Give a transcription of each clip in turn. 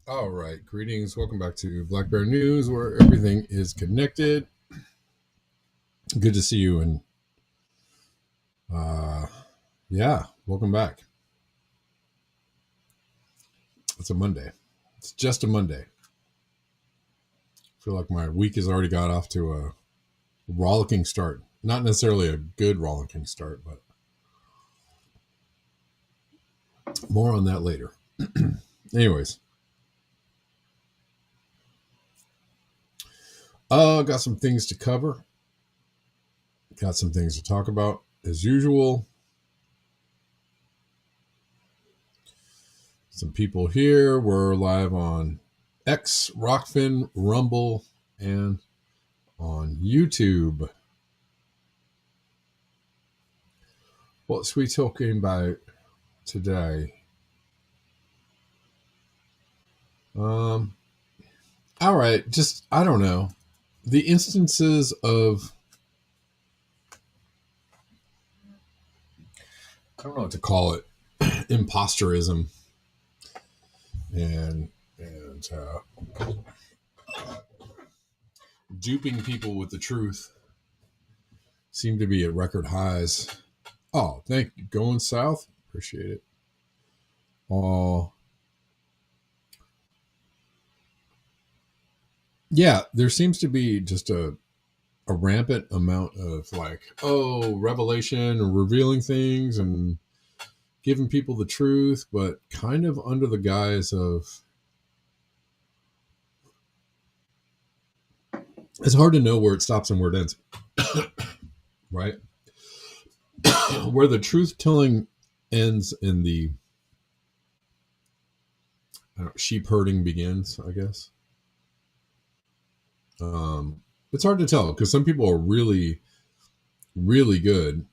All right, greetings. Welcome back to Black Bear News, where everything is connected. Good to see you, and yeah, welcome back. It's a Monday. It's just a Monday. I feel like my week has already got off to a rollicking start. Not necessarily a good rollicking start, but more on that later. Anyways. Got some things to cover. Got some things to talk about as usual. Some people here. We're live on X, Rockfin, Rumble, and on YouTube. What's we talking about today? All right, just, I don't know. The instances of, I don't know what to call it, imposterism and duping people with the truth seem to be at record highs. Oh, thank you. Going south? Appreciate it. Yeah, there seems to be just a rampant amount of revelation or revealing things and giving people the truth, but kind of under the guise of, it's hard to know where it stops and where it ends, right? Where the truth telling ends and the sheep herding begins, I guess. It's hard to tell because some people are really, really good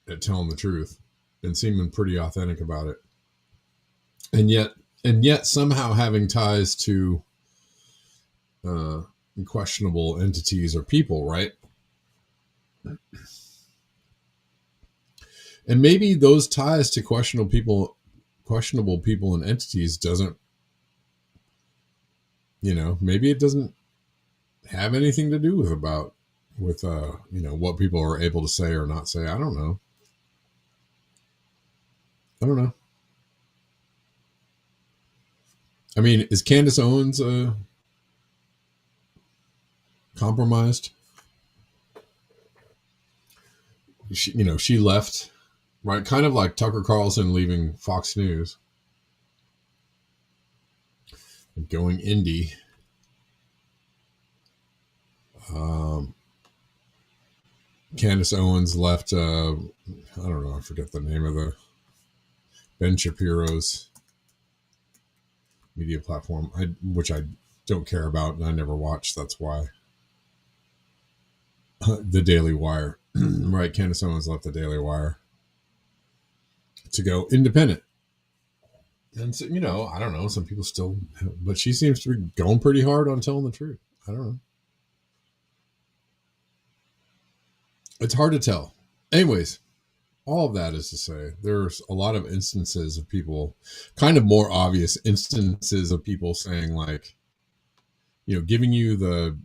at telling the truth and seeming pretty authentic about it, and yet somehow having ties to questionable entities or people, right? And maybe those ties to questionable people and entities doesn't, maybe it doesn't have anything to do with what people are able to say or not say. I don't know. I mean, is Candace Owens compromised. She left, right? Kind of like Tucker Carlson leaving Fox News and going indie. Candace Owens left, I don't know, I forget the name of the Ben Shapiro's media platform, which I don't care about and I never watched. That's why. The Daily Wire, right? Candace Owens left the Daily Wire to go independent. And so, I don't know, some people still, but she seems to be going pretty hard on telling the truth. I don't know. It's hard to tell. Anyways, all of that is to say, there's a lot of instances of people, kind of more obvious instances of people saying like, giving you the,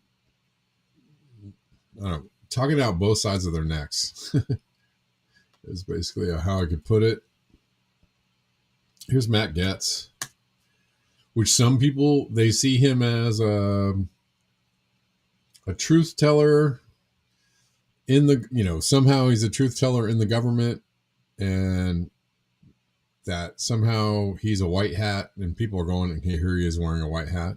I don't know, talking out both sides of their necks is basically how I could put it. Here's Matt Gaetz, which some people, they see him as a truth teller in the, somehow he's a truth teller in the government, and that somehow he's a white hat, and people are going, and here he is wearing a white hat.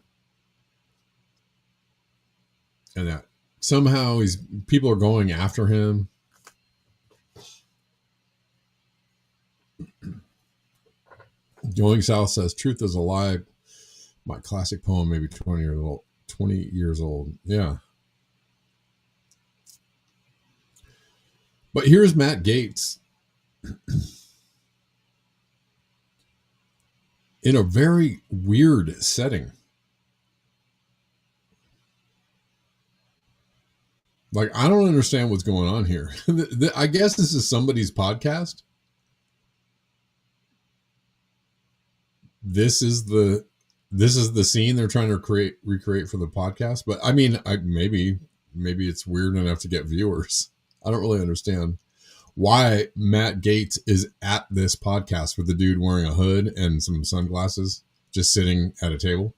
And that somehow people are going after him. Going South says, truth is a lie. My classic poem, maybe 20 years old. Yeah. But here's Matt Gaetz in a very weird setting. Like, I don't understand what's going on here. I guess this is somebody's podcast. This is the scene they're trying to recreate for the podcast. But I mean, maybe it's weird enough to get viewers. I don't really understand why Matt Gaetz is at this podcast with the dude wearing a hood and some sunglasses, just sitting at a table.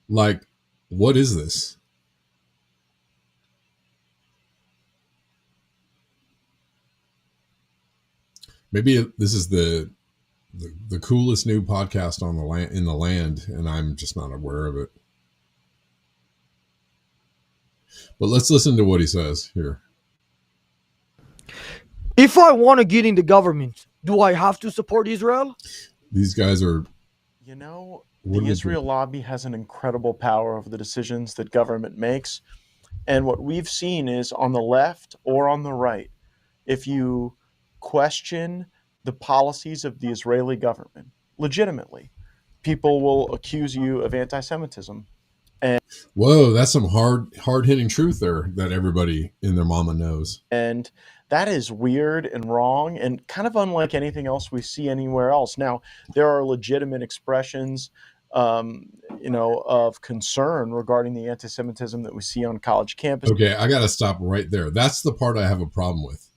Like, what is this? Maybe this is the coolest new podcast on in the land, and I'm just not aware of it. But let's listen to what he says here. If I want to get into government, do I have to support Israel? These guys are... The Israel lobby has an incredible power over the decisions that government makes. And what we've seen is on the left or on the right, if you question the policies of the Israeli government legitimately, people will accuse you of anti-Semitism. Whoa, that's some hard-hitting truth there that everybody in their mama knows. And that is weird and wrong and kind of unlike anything else we see anywhere else. Now, there are legitimate expressions, of concern regarding the anti-Semitism that we see on college campus. Okay, I got to stop right there. That's the part I have a problem with.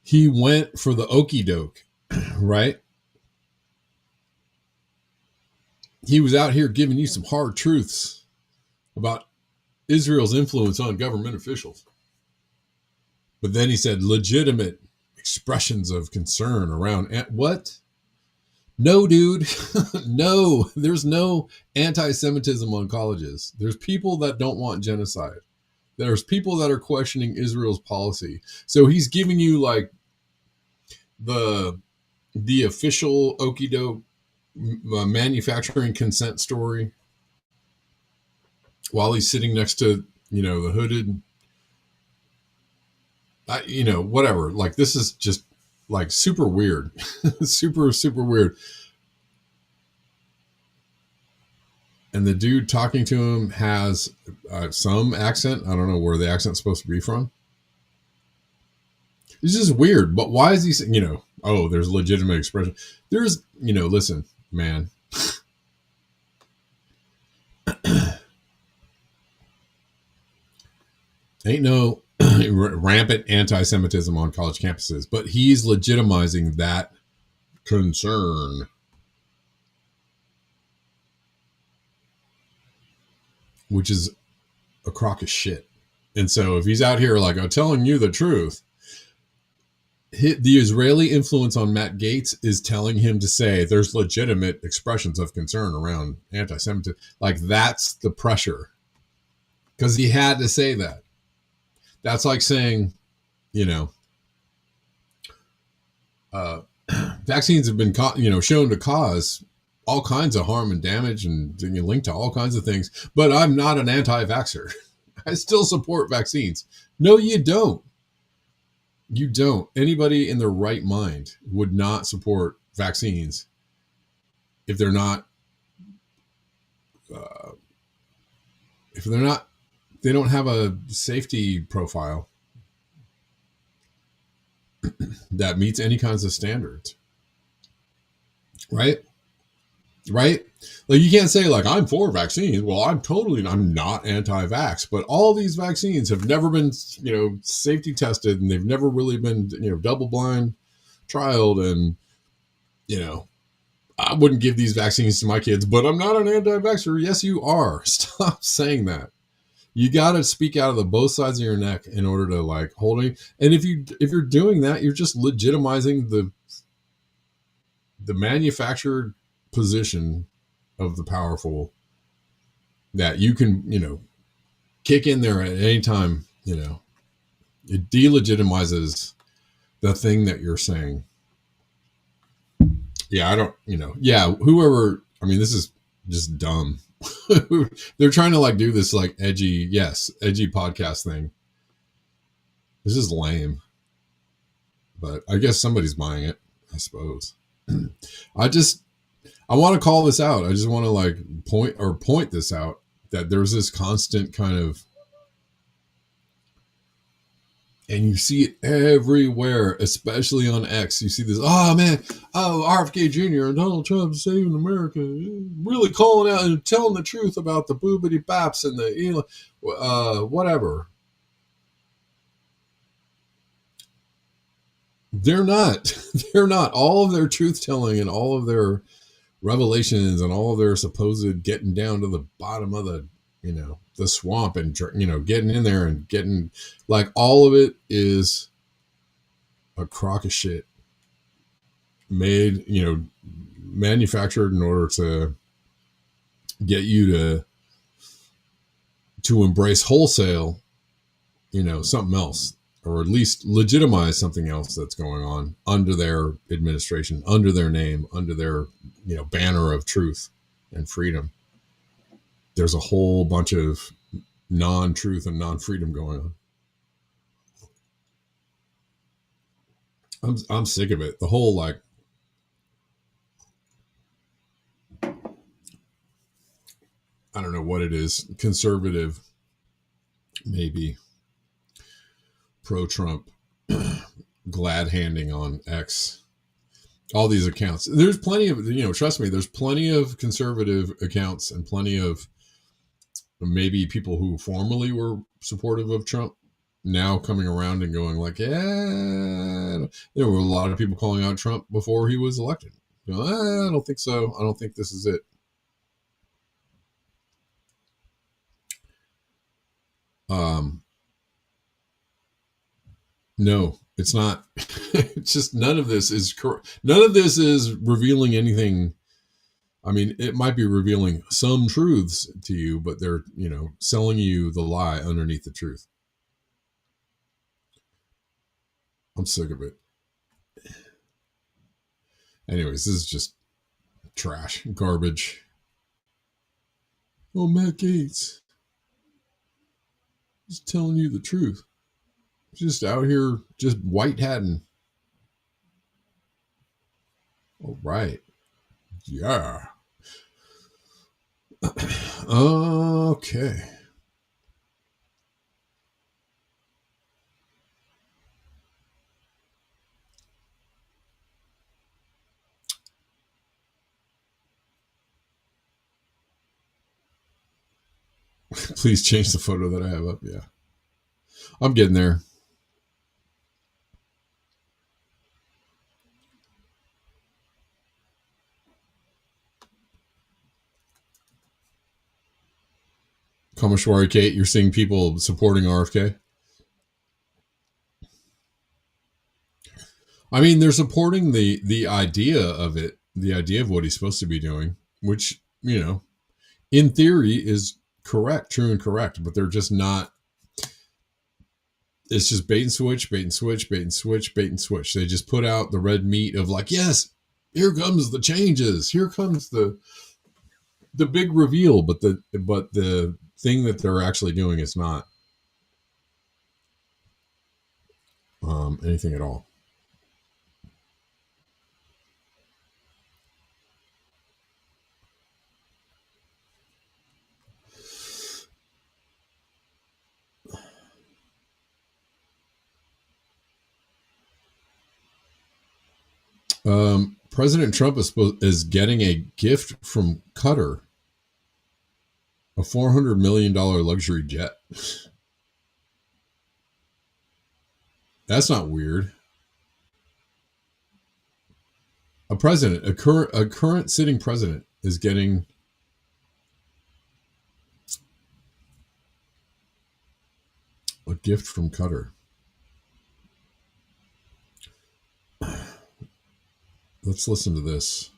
He went for the okie doke, right? He was out here giving you some hard truths about Israel's influence on government officials. But then he said legitimate expressions of concern around what? No, dude. No, there's no anti-Semitism on colleges. There's people that don't want genocide. There's people that are questioning Israel's policy. So he's giving you like the official okie doke manufacturing consent story while he's sitting next to, the hooded, whatever. Like, this is just like super weird, super, super weird. And the dude talking to him has some accent. I don't know where the accent's supposed to be from. It's just weird. But why is he saying, there's legitimate expression. There's, listen, man. Ain't no rampant anti-Semitism on college campuses, but he's legitimizing that concern. which is a crock of shit. And so if he's out here like, I'm telling you the truth, the Israeli influence on Matt Gaetz is telling him to say there's legitimate expressions of concern around anti-Semitism. Like, that's the pressure, because he had to say that. That's like saying, vaccines have been shown to cause all kinds of harm and damage and linked to all kinds of things, but I'm not an anti-vaxxer. I still support vaccines. No, you don't. You don't. Anybody in their right mind would not support vaccines if they're not, they don't have a safety profile that meets any kinds of standards. Right? Right? Like, you can't say like, I'm for vaccines. Well, I'm not anti-vax, but all these vaccines have never been, safety tested, and they've never really been, double blind trialed. And, I wouldn't give these vaccines to my kids, but I'm not an anti-vaxxer. Yes, you are. Stop saying that. You got to speak out of the both sides of your neck in order to like hold it. And if you're doing that, you're just legitimizing the manufactured position of the powerful that you can, kick in there at any time. It delegitimizes the thing that you're saying. Yeah, I don't, whoever, this is just dumb. They're trying to like do this like edgy podcast thing. This is lame, but I guess somebody's buying it, I suppose. I want to call this out. I just want to like point this out, that there's this constant kind of, and you see it everywhere, especially on X. You see this, RFK Jr. and Donald Trump saving America, really calling out and telling the truth about the boobity baps and the, whatever. They're not. All of their truth telling and all of their revelations and all of their supposed getting down to the bottom of the swamp and getting in there and getting, like, all of it is a crock of shit made, manufactured in order to get you to embrace wholesale something else, or at least legitimize something else that's going on under their administration, under their name, under their banner of truth and freedom. There's a whole bunch of non-truth and non-freedom going on. I'm sick of it. The whole like, I don't know what it is, conservative, maybe pro-Trump, glad handing on X, all these accounts. There's plenty of, trust me, there's plenty of conservative accounts and plenty of maybe people who formerly were supportive of Trump now coming around and going like, yeah, there were a lot of people calling out Trump before he was elected. I don't think so. I don't think this is it. No, it's not. It's just none of this is correct. None of this is revealing anything. It might be revealing some truths to you, but they're, selling you the lie underneath the truth. I'm sick of it. Anyways, this is just trash, garbage. Oh, Matt Gaetz, just telling you the truth. Just out here, just white hatting. All right. Yeah. Okay. Please change the photo that I have up. Yeah. I'm getting there. Kamashwari Kate, you're seeing people supporting RFK? I mean, they're supporting the idea of it, the idea of what he's supposed to be doing, which, in theory is correct, true and correct, but they're just not. It's just bait and switch, bait and switch, bait and switch, bait and switch. They just put out the red meat of like, yes, here comes the changes, here comes the big reveal, but the thing that they're actually doing is not anything at all. President Trump is getting a gift from Qatar, a $400 million luxury jet. That's not weird. A current sitting president is getting a gift from Qatar. Let's listen to this.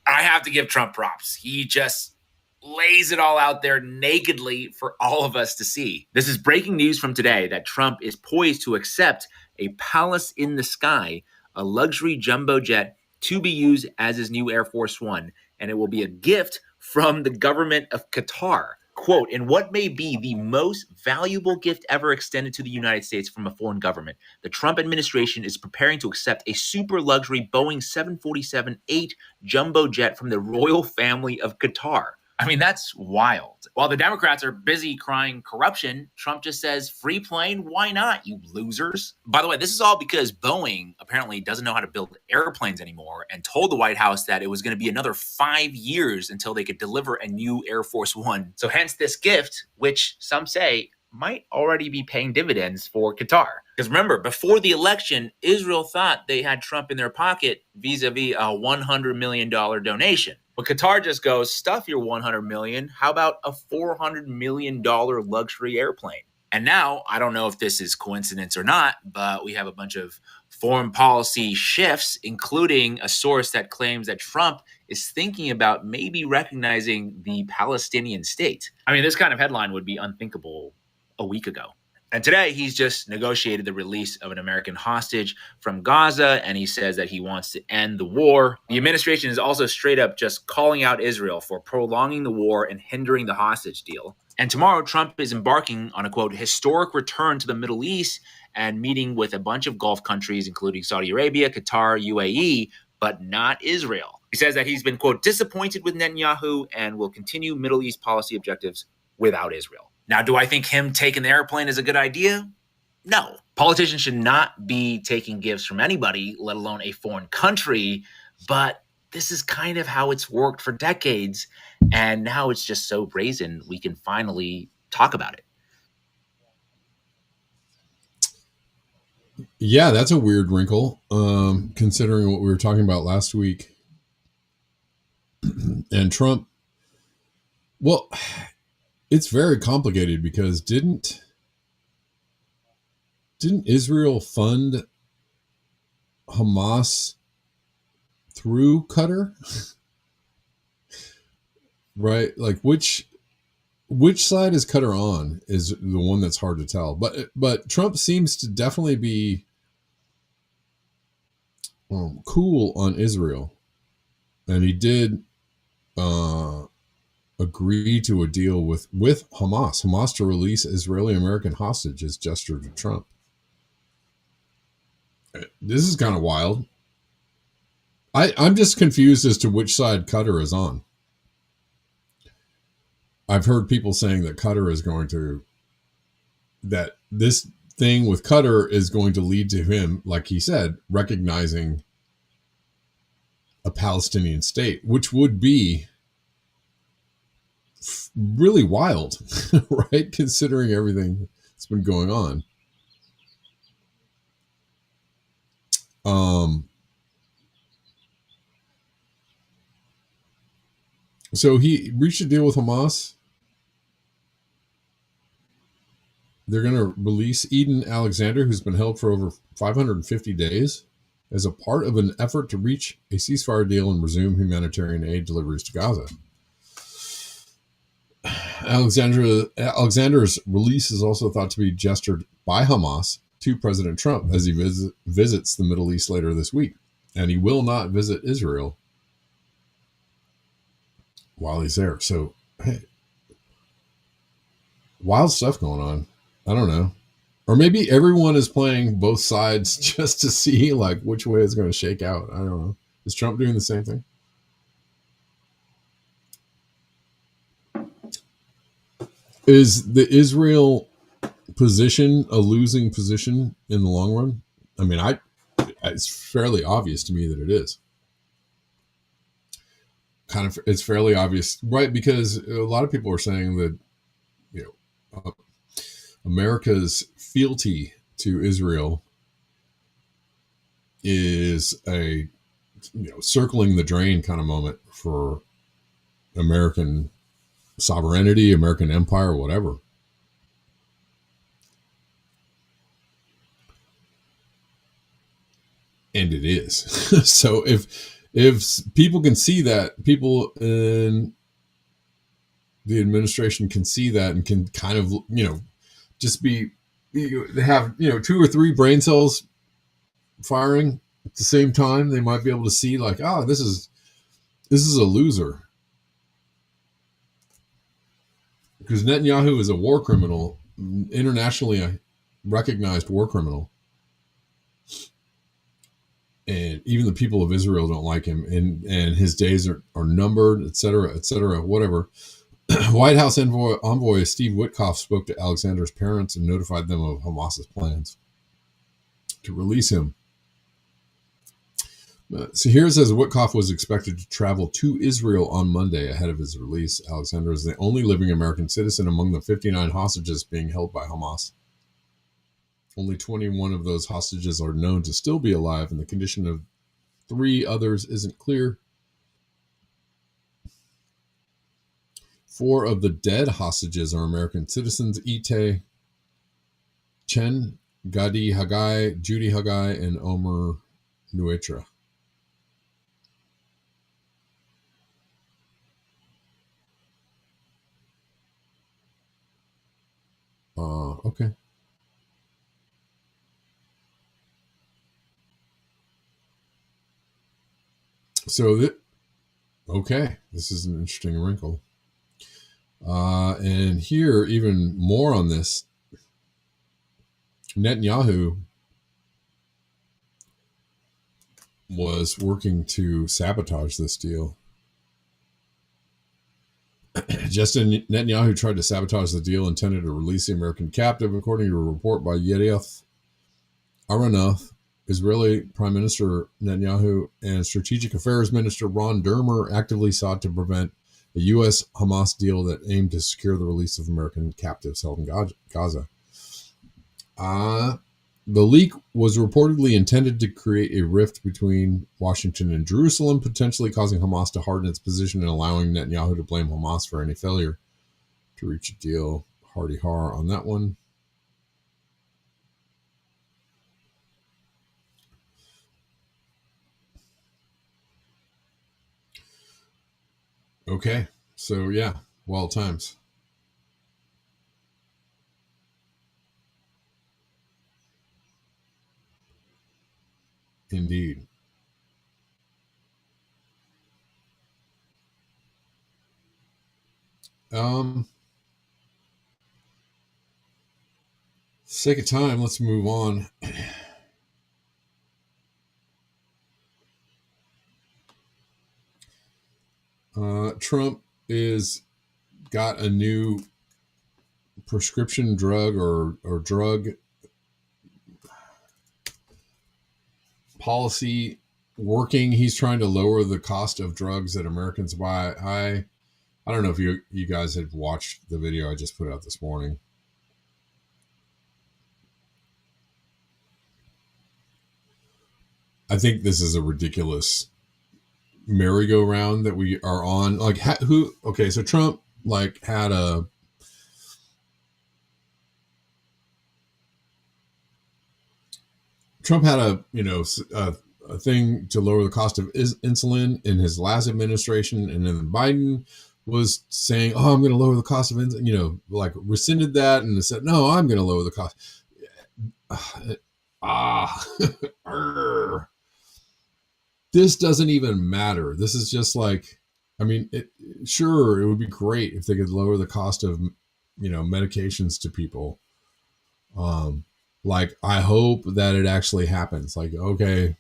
I have to give Trump props. He just lays it all out there nakedly for all of us to see. This is breaking news from today that Trump is poised to accept a palace in the sky, a luxury jumbo jet to be used as his new Air Force One, and it will be a gift from the government of Qatar. Quote, in what may be the most valuable gift ever extended to the United States from a foreign government, the Trump administration is preparing to accept a super luxury Boeing 747-8 jumbo jet from the royal family of Qatar. I mean, that's wild. While the Democrats are busy crying corruption, Trump just says, free plane, why not, you losers? By the way, this is all because Boeing apparently doesn't know how to build airplanes anymore and told the White House that it was going to be another 5 years until they could deliver a new Air Force One. So hence this gift, which some say might already be paying dividends for Qatar. Because remember, before the election, Israel thought they had Trump in their pocket vis-a-vis a $100 million donation. But Qatar just goes, stuff your $100 million. How about a $400 million luxury airplane? And now, I don't know if this is coincidence or not, but we have a bunch of foreign policy shifts, including a source that claims that Trump is thinking about maybe recognizing the Palestinian state. I mean, this kind of headline would be unthinkable a week ago. And today, he's just negotiated the release of an American hostage from Gaza, and he says that he wants to end the war. The administration is also straight up just calling out Israel for prolonging the war and hindering the hostage deal. And tomorrow, Trump is embarking on a, quote, historic return to the Middle East and meeting with a bunch of Gulf countries, including Saudi Arabia, Qatar, UAE, but not Israel. He says that he's been, quote, disappointed with Netanyahu and will continue Middle East policy objectives without Israel. Now, do I think him taking the airplane is a good idea? No. Politicians should not be taking gifts from anybody, let alone a foreign country. But this is kind of how it's worked for decades. And now it's just so brazen, we can finally talk about it. Yeah, that's a weird wrinkle, considering what we were talking about last week. And Trump, well, it's very complicated because didn't Israel fund Hamas through Qatar? Right? Like which side is Qatar on is the one that's hard to tell. But Trump seems to definitely be cool on Israel, and he did agree to a deal with Hamas to release Israeli American hostages, gesture to Trump. This is kind of wild. I'm just confused as to which side Qatar is on. I've heard people saying that Qatar is going to, that this thing with Qatar is going to lead to him, like he said, recognizing a Palestinian state, which would be really wild, right? Considering everything that's been going on. So he reached a deal with Hamas. they're going to release Eden Alexander, who's been held for over 550 days, as a part of an effort to reach a ceasefire deal and resume humanitarian aid deliveries to Gaza. Alexander's release is also thought to be gestured by Hamas to President Trump as he visits the Middle East later this week. And he will not visit Israel while he's there. So, hey, wild stuff going on. I don't know. Or maybe everyone is playing both sides just to see like which way it's going to shake out. I don't know. Is Trump doing the same thing? Is the Israel position a losing position in the long run? I mean, it's fairly obvious to me that it is. It's fairly obvious, right? Because a lot of people are saying that, America's fealty to Israel is a, circling the drain kind of moment for American sovereignty, American empire, whatever. And it is. So if people can see that, people in the administration can see that and can kind of, just be, they have, 2 or 3 brain cells firing at the same time, they might be able to see like, this is a loser. Because Netanyahu is a war criminal, internationally a recognized war criminal. And even the people of Israel don't like him, and his days are numbered, et cetera, whatever. White House envoy Steve Witkoff spoke to Alexander's parents and notified them of Hamas's plans to release him. So here it says Witkoff was expected to travel to Israel on Monday ahead of his release. Alexander is the only living American citizen among the 59 hostages being held by Hamas. Only 21 of those hostages are known to still be alive, and the condition of 3 others isn't clear. 4 of the dead hostages are American citizens: Ite Chen, Gadi Hagai, Judy Hagai, and Omer Nuetra. Okay. So, this is an interesting wrinkle. And here, even more on this, Netanyahu was working to sabotage this deal. Justin Netanyahu tried to sabotage the deal intended to release the American captive, according to a report by Yedioth Aronoth. Israeli Prime Minister Netanyahu and Strategic Affairs Minister Ron Dermer actively sought to prevent a U.S. Hamas deal that aimed to secure the release of American captives held in Gaza. The leak was reportedly intended to create a rift between Washington and Jerusalem, potentially causing Hamas to harden its position and allowing Netanyahu to blame Hamas for any failure to reach a deal. Hardy har on that one. Okay, so yeah, wild times. Indeed. Sake of time, let's move on. Trump got a new prescription drug or drug policy working. He's trying to lower the cost of drugs that Americans buy. I don't know if you guys had watched the video I just put out this morning. I think this is a ridiculous merry-go-round that we are on. Like, so Trump had Trump had a thing to lower the cost of insulin in his last administration, and then Biden was saying, "Oh, I'm going to lower the cost of insulin," like rescinded that and said, "No, I'm going to lower the cost." This doesn't even matter. This is just like, I mean, sure, it would be great if they could lower the cost of, medications to people. Like, I hope that it actually happens. Like, okay,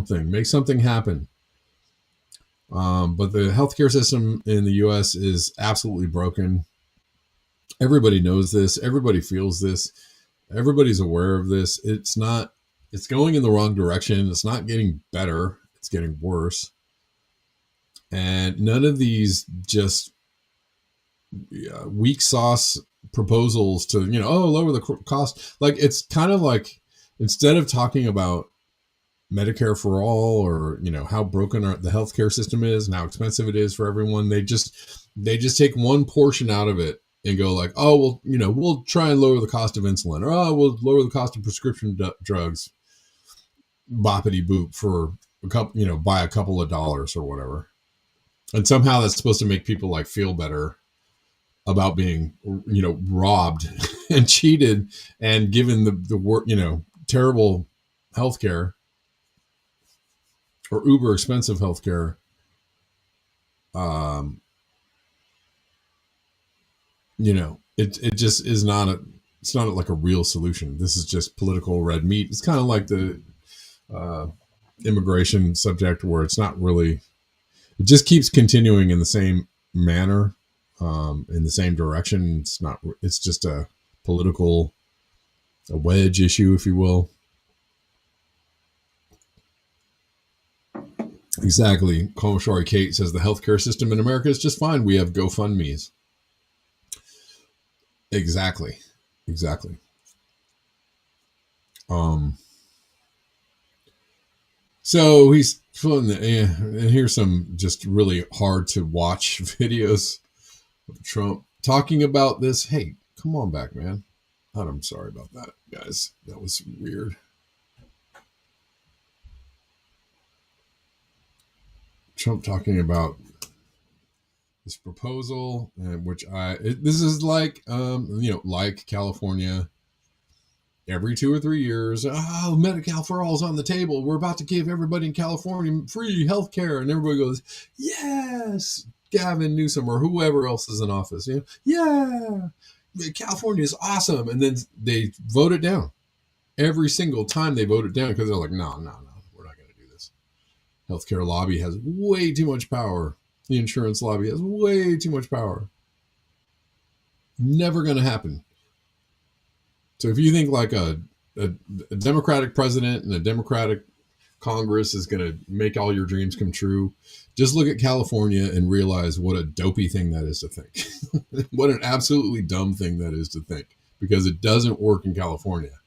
make something happen. But the healthcare system in the U.S. is absolutely broken. Everybody knows this. Everybody feels this. Everybody's aware of this. It's going in the wrong direction. It's not getting better. It's getting worse. And none of these just weak sauce proposals to, lower the cost. Like, it's kind of like, instead of talking about Medicare for all, or, how broken the healthcare system is and how expensive it is for everyone, they just take one portion out of it and go like, oh, well, we'll try and lower the cost of insulin, or, oh, we'll lower the cost of prescription drugs, boppity boop, for a couple, by a couple of dollars or whatever. And somehow that's supposed to make people like feel better about being, robbed and cheated and given the terrible healthcare or uber expensive healthcare. It just is it's not like a real solution. This is just political red meat. It's kind of like the immigration subject, where it's not really, it just keeps continuing in the same manner, in the same direction. It's just a wedge issue, if you will. Exactly. Komashari Kate says the healthcare system in America is just fine. We have GoFundMes. Exactly. So he's putting and here's some just really hard to watch videos of Trump talking about this. Hey, come on back, man. I'm sorry about that, guys. That was weird. Trump talking about this proposal, which this is like, like California, every 2 or 3 years, Medi-Cal for all is on the table. We're about to give everybody in California free health care. And everybody goes, yes, Gavin Newsom or whoever else is in office. Yeah, California is awesome. And then they vote it down. Every single time they vote it down, because they're like, no, we're not going to do this. Healthcare lobby has way too much power. The insurance lobby has way too much power. Never going to happen. So if you think like a Democratic president and a Democratic Congress is going to make all your dreams come true, just look at California and realize what a dopey thing that is to think. What an absolutely dumb thing that is to think, because it doesn't work in California.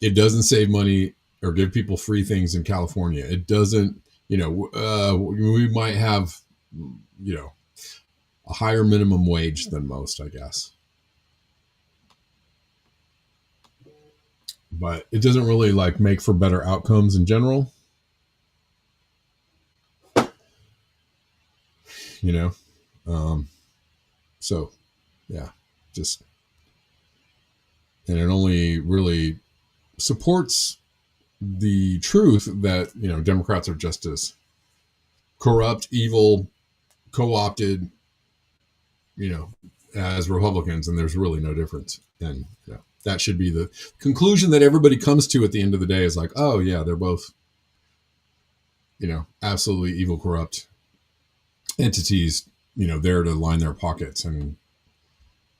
It doesn't save money or give people free things in California. It doesn't, we might have, a higher minimum wage than most, I guess. But it doesn't really like make for better outcomes in general. So yeah, and it only really supports the truth that, Democrats are just as corrupt, evil, co-opted, as Republicans, and there's really no difference. And, that should be the conclusion that everybody comes to at the end of the day, is like, oh yeah, they're both, absolutely evil, corrupt entities, there to line their pockets and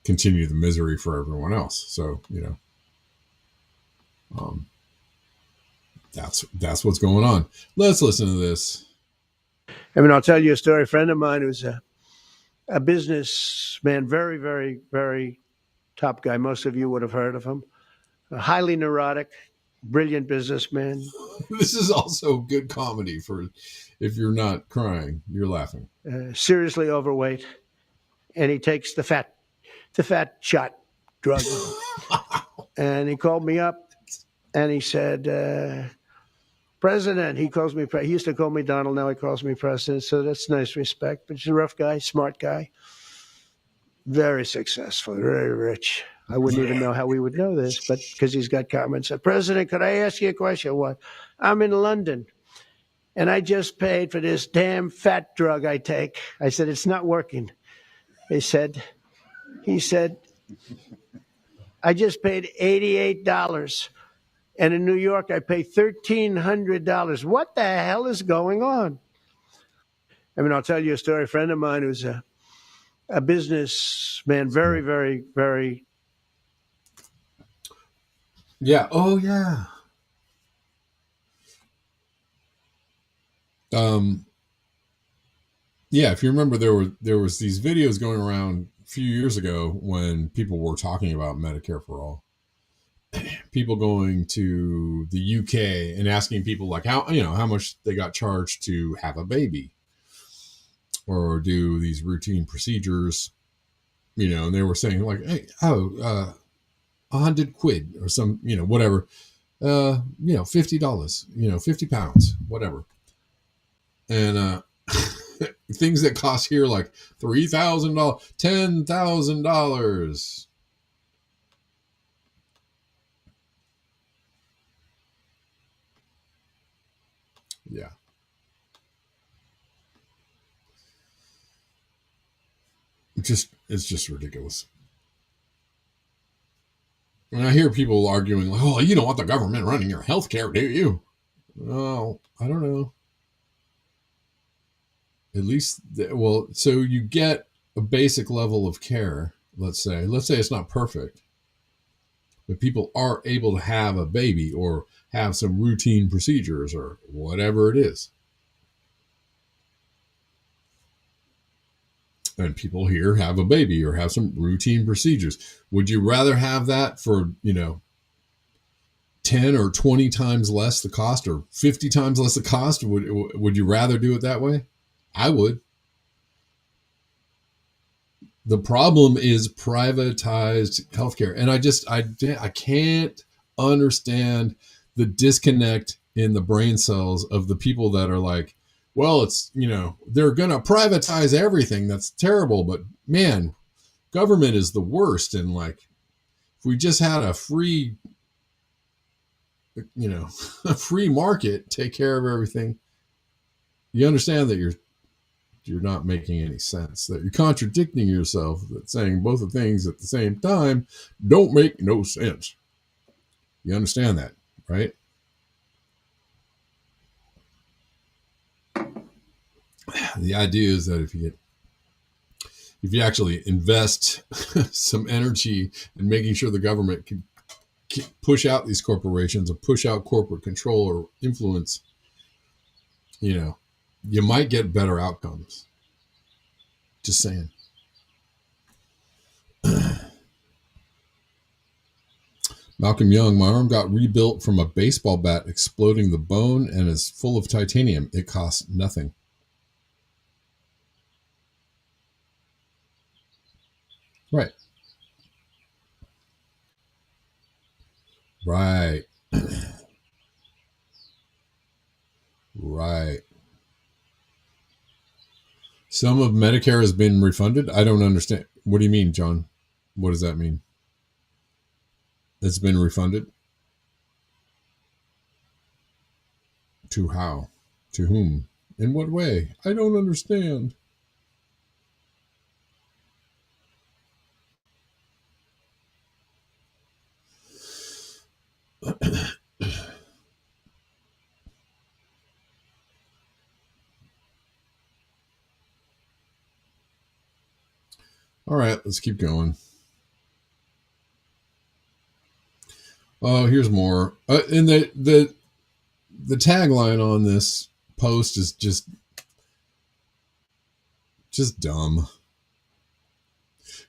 continue the misery for everyone else. So, that's what's going on. Let's listen to this. I mean, I'll tell you a story. A friend of mine who's a businessman, very, very, very top guy. Most of you would have heard of him. A highly neurotic, brilliant businessman. This is also good comedy for if you're not crying, you're laughing. Seriously overweight, and he takes the fat shot drug. And he called me up, and he said, President, he calls me, he used to call me Donald, now he calls me President, so that's nice respect. But he's a rough guy, smart guy, very successful, very rich. I wouldn't even know how we would know this, but because he's got comments. Said, President, could I ask you a question? What? I'm in London, and I just paid for this damn fat drug I take. I said, it's not working. He said, I just paid $88. And in New York, I pay $1,300. What the hell is going on? I mean, I'll tell you a story. A friend of mine who's a businessman, very, very, very. Yeah. Oh, yeah. Yeah. If you remember, there was these videos going around a few years ago when people were talking about Medicare for all. People going to the UK and asking people like how much they got charged to have a baby or do these routine procedures, and they were saying like, hey, £100 or some, whatever, $50, £50, whatever. And, things that cost here like $3,000, $10,000. Yeah. It's just ridiculous. And I hear people arguing like, oh, you don't want the government running your healthcare, do you? Oh, I don't know. At least, so you get a basic level of care, let's say it's not perfect, but people are able to have a baby or have some routine procedures or whatever it is. And people here have a baby or have some routine procedures. Would you rather have that for, 10 or 20 times less the cost or 50 times less the cost? Would you rather do it that way? I would. The problem is privatized healthcare. And I can't understand the disconnect in the brain cells of the people that are like, well, it's, they're going to privatize everything. That's terrible. But man, government is the worst. And like, if we just had a free, a free market, take care of everything, you understand that you're not making any sense, that you're contradicting yourself, that saying both of things at the same time don't make no sense. You understand that, right? The idea is that if you actually invest some energy in making sure the government can push out these corporations or push out corporate control or influence, you might get better outcomes. Just saying. Malcolm Young, my arm got rebuilt from a baseball bat exploding the bone and is full of titanium. It costs nothing. Right. Right. Right. Some of Medicare has been refunded. I don't understand. What do you mean, John? What does that mean? It's been refunded? To how? To whom? In what way? I don't understand. All right, let's keep going. Oh, here's more. And the tagline on this post is just dumb.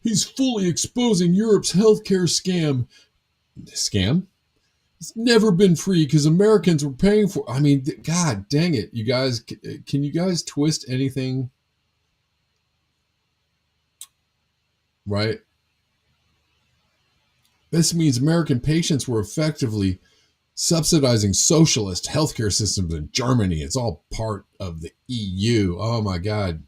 He's fully exposing Europe's healthcare scam. Scam? It's never been free because Americans were paying for. I mean, God dang it, you guys! Can you guys twist anything? Right? This means American patients were effectively subsidizing socialist healthcare systems in Germany. It's all part of the EU. Oh my God.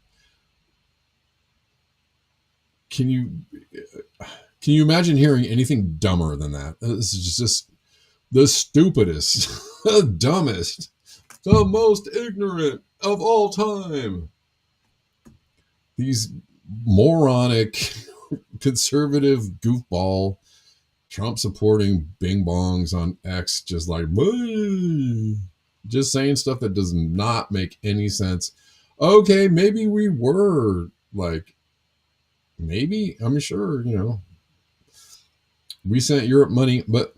Can you imagine hearing anything dumber than that? This is just the stupidest, the dumbest, the most ignorant of all time. These moronic, conservative goofball, Trump supporting bing bongs on X, just like, just saying stuff that does not make any sense. Okay, maybe we were like, maybe, I'm sure, we sent Europe money, but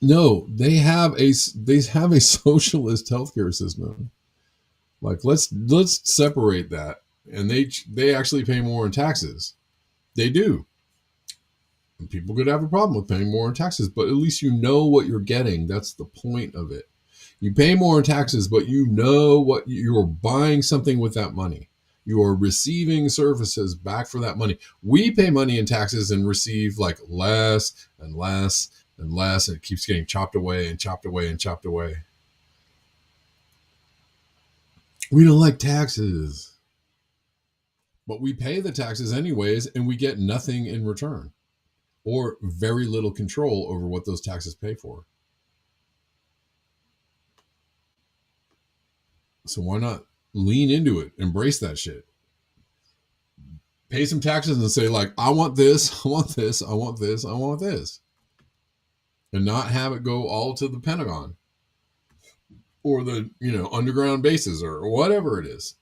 no, they have a socialist healthcare system. Like, let's separate that. And they actually pay more in taxes. They do. And people could have a problem with paying more in taxes, but at least you know what you're getting. That's the point of it. You pay more in taxes, but you know what you're buying something with that money. You are receiving services back for that money. We pay money in taxes and receive like less and less and less, and it keeps getting chopped away and chopped away and chopped away. We don't like taxes. But we pay the taxes anyways, and we get nothing in return, or very little control over what those taxes pay for. So why not lean into it, embrace that shit, pay some taxes and say like, I want this, I want this, I want this, I want this, and not have it go all to the Pentagon or the underground bases or whatever it is.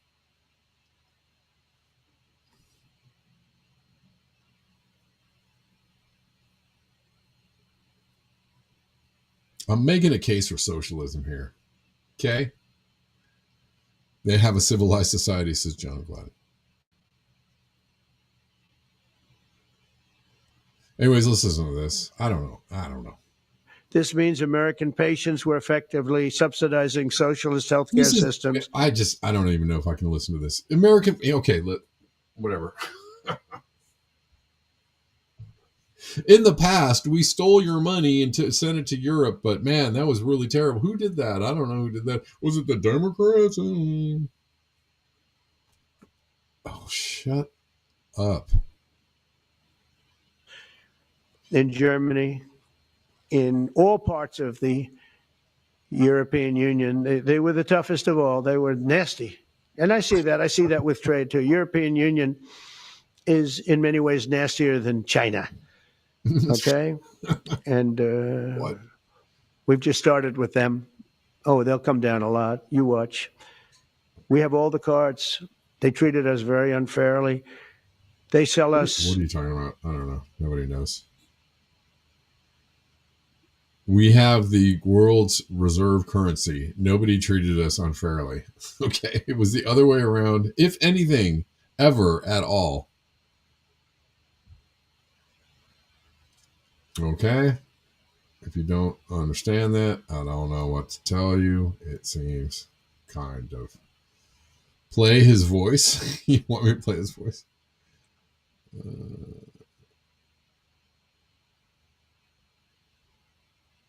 I'm making a case for socialism here. Okay? They have a civilized society, says John Glad. Anyways, let's listen to this. I don't know. This means American patients were effectively subsidizing socialist healthcare systems. I don't even know if I can listen to this. American, okay, whatever. In the past, we stole your money and sent it to Europe, but man, that was really terrible. Who did that? I don't know who did that. Was it the Democrats? Oh, shut up. In Germany, in all parts of the European Union, they were the toughest of all. They were nasty. And I see that. I see that with trade, too. European Union is in many ways nastier than China. Okay? And we've just started with them. Oh, they'll come down a lot. You watch. We have all the cards. They treated us very unfairly. They sell us. What are you talking about? I don't know. Nobody knows. We have the world's reserve currency. Nobody treated us unfairly. Okay? It was the other way around, if anything, ever at all. Okay? If you don't understand that, I don't know what to tell you. It seems kind of. Play his voice. You want me to play his voice?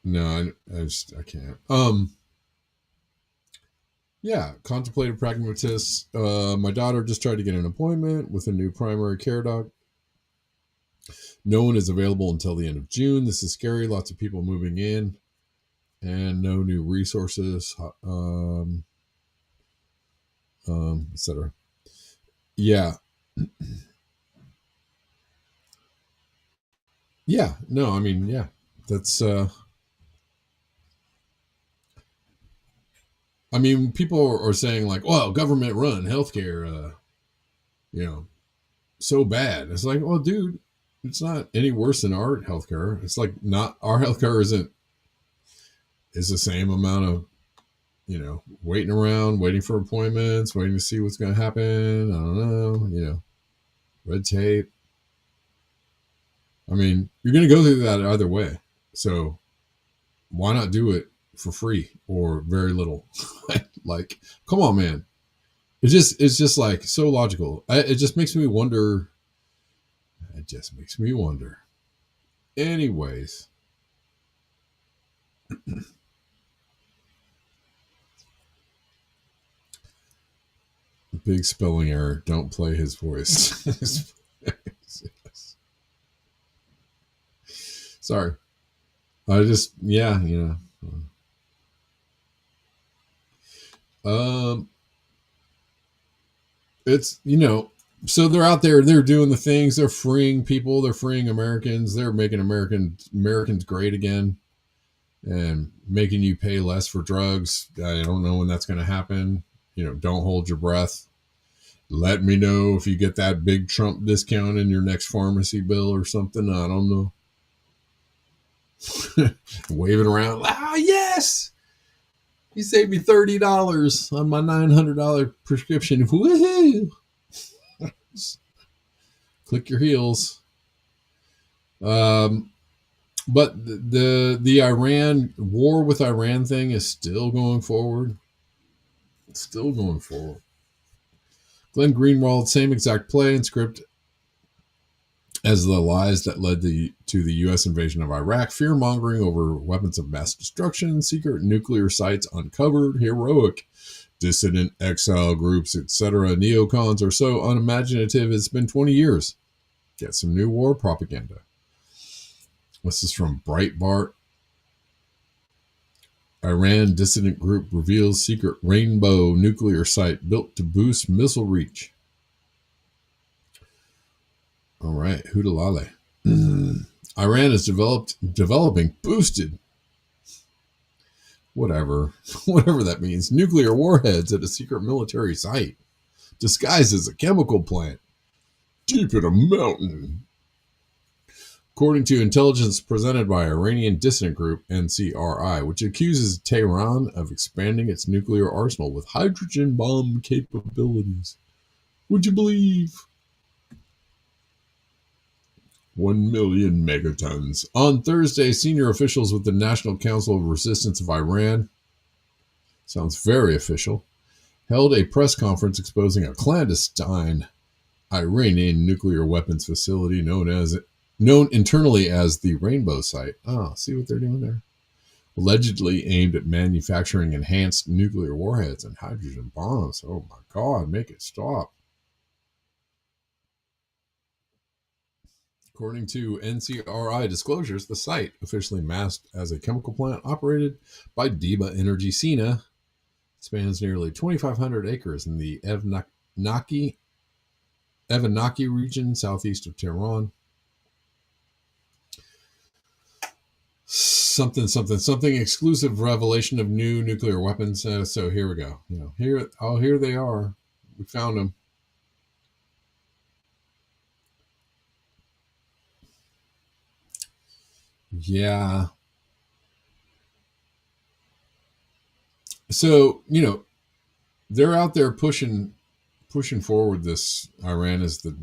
No, I can't. Yeah, contemplative pragmatist. My daughter just tried to get an appointment with a new primary care doc. No one is available until the end of June. This is scary. Lots of people moving in and no new resources, etc. Yeah. Yeah. No, I mean, yeah, that's, I mean, people are saying like, well, government run healthcare, so bad. It's like, well, dude, it's not any worse than our healthcare. It's like not our healthcare is the same amount of, waiting around, waiting for appointments, waiting to see what's going to happen. I don't know, red tape. I mean, you're going to go through that either way. So why not do it for free or very little? Like, come on, man. It's just like so logical. It just makes me wonder. It just makes me wonder. Anyways, Big spelling error. Don't play his voice. Yes. Sorry. I just, yeah, you know. It's, you know, so they're out there, they're doing the things, they're freeing people, they're freeing Americans, they're making Americans great again and making you pay less for drugs. I don't know when that's going to happen. You know, don't hold your breath. Let me know if you get that big Trump discount in your next pharmacy bill or something. I don't know. Waving around. Ah, yes. You saved me $30 on my $900 prescription. Woohoo. Click your heels. But the Iran war with Iran thing is still going forward. It's still going forward. Glenn Greenwald, same exact play and script as the lies that led to the U.S. invasion of Iraq, fear-mongering over weapons of mass destruction, secret nuclear sites uncovered, heroic dissident exile groups, etc. Neocons are so unimaginative it's been 20 years. Get some new war propaganda. This is from Breitbart. Iran dissident group reveals secret rainbow nuclear site built to boost missile reach. All right, Hootalale. Iran is developing boosted, whatever that means, nuclear warheads at a secret military site, disguised as a chemical plant, deep in a mountain. According to intelligence presented by Iranian dissident group NCRI, which accuses Tehran of expanding its nuclear arsenal with hydrogen bomb capabilities. Would you believe? 1 million megatons. On Thursday, senior officials with the National Council of Resistance of Iran, sounds very official, held a press conference exposing a clandestine Iranian nuclear weapons facility known internally as the Rainbow Site. Oh, see what they're doing there? Allegedly aimed at manufacturing enhanced nuclear warheads and hydrogen bombs. Oh my God, make it stop. According to NCRI disclosures, the site, officially masked as a chemical plant operated by Diba Energy Sina, spans nearly 2,500 acres in the Evanaki region southeast of Tehran. Something exclusive revelation of new nuclear weapons. So here we go. Here they are. We found them. Yeah. So, they're out there pushing forward this. Iran is the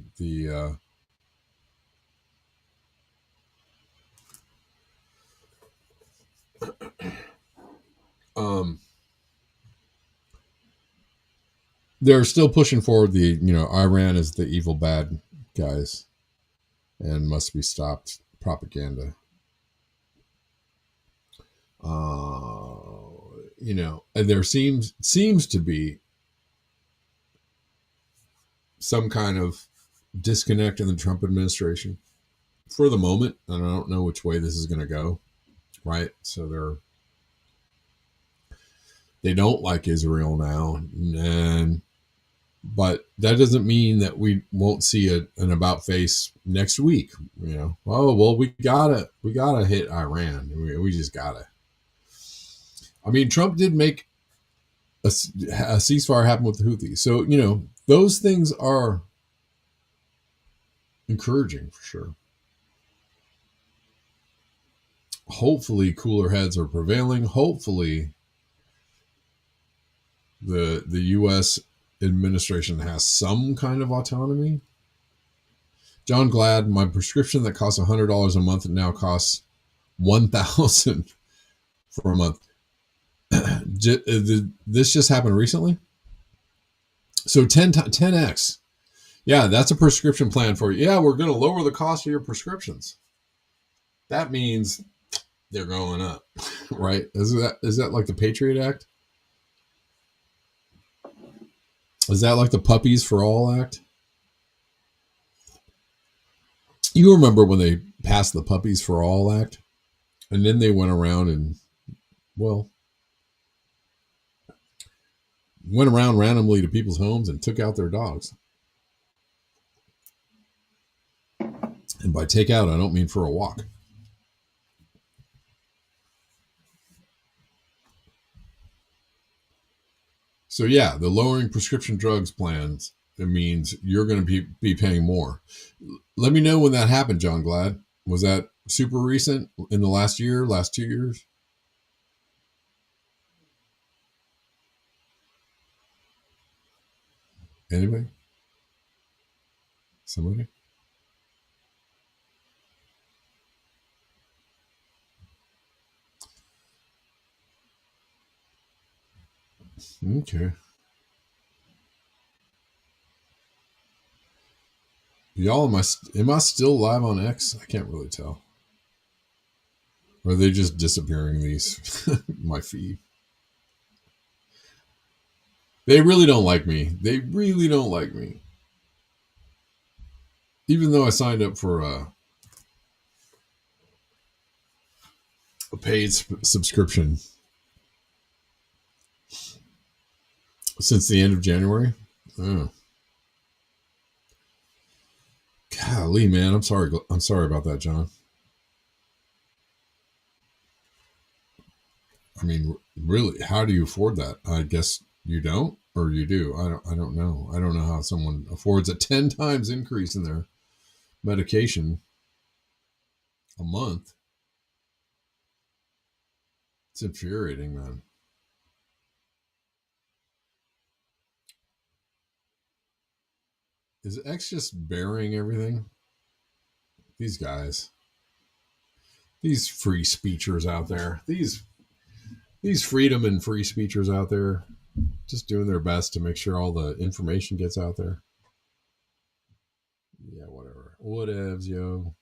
they're still pushing forward Iran is the evil bad guys and must be stopped propaganda. And there seems to be some kind of disconnect in the Trump administration for the moment, and I don't know which way this is going to go, right? So they don't like Israel now, but that doesn't mean that we won't see an about face next week. Oh well, we gotta hit Iran. We just gotta. I mean, Trump did make a ceasefire happen with the Houthis, so those things are encouraging for sure. Hopefully, cooler heads are prevailing. Hopefully, the U.S. administration has some kind of autonomy. John Glad, my prescription that costs $100 a month now costs $1,000 for a month. This just happened recently. So 10x. Yeah, that's a prescription plan for you. Yeah, we're going to lower the cost of your prescriptions. That means they're going up, right? Is that like the Patriot Act? Is that like the Puppies for All Act? You remember when they passed the Puppies for All Act? And then they went around and, well, went around randomly to people's homes and took out their dogs. And by take out, I don't mean for a walk. So yeah, the lowering prescription drugs plans, it means you're going to be paying more. Let me know when that happened, John Glad. Was that super recent in the last year, last 2 years? Anybody? Somebody? Okay. Y'all, am I still live on X? I can't really tell. Or are they just disappearing these my feed? They really don't like me. They really don't like me. Even though I signed up for a paid subscription since the end of January. Oh. Golly, man, I'm sorry about that, John. I mean, really, how do you afford that? I guess you don't, or you do. I don't know. I don't know how someone affords a 10 times increase in their medication a month. It's infuriating, man. Is X just burying everything? These guys. These free speechers out there. These freedom and free speechers out there just doing their best to make sure all the information gets out there. Yeah, whatever. Whatevs, yo.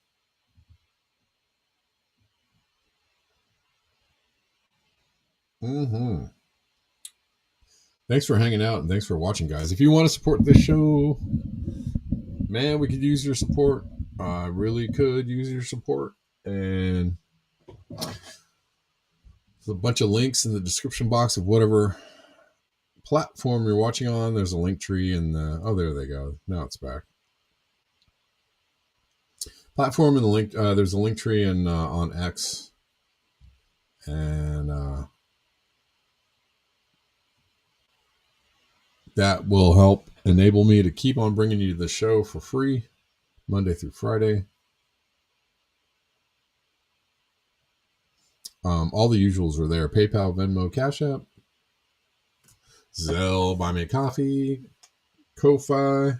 Thanks for hanging out and thanks for watching, guys. If you want to support this show, man, we could use your support. I really could use your support. And there's a bunch of links in the description box of whatever platform you're watching on. There's a link tree and oh, there they go. Now it's back. Platform and the link. There's a link tree and on X, and that will help enable me to keep on bringing you the show for free, Monday through Friday. All the usuals are there: PayPal, Venmo, Cash App, Zelle, Buy Me a Coffee, Ko-Fi.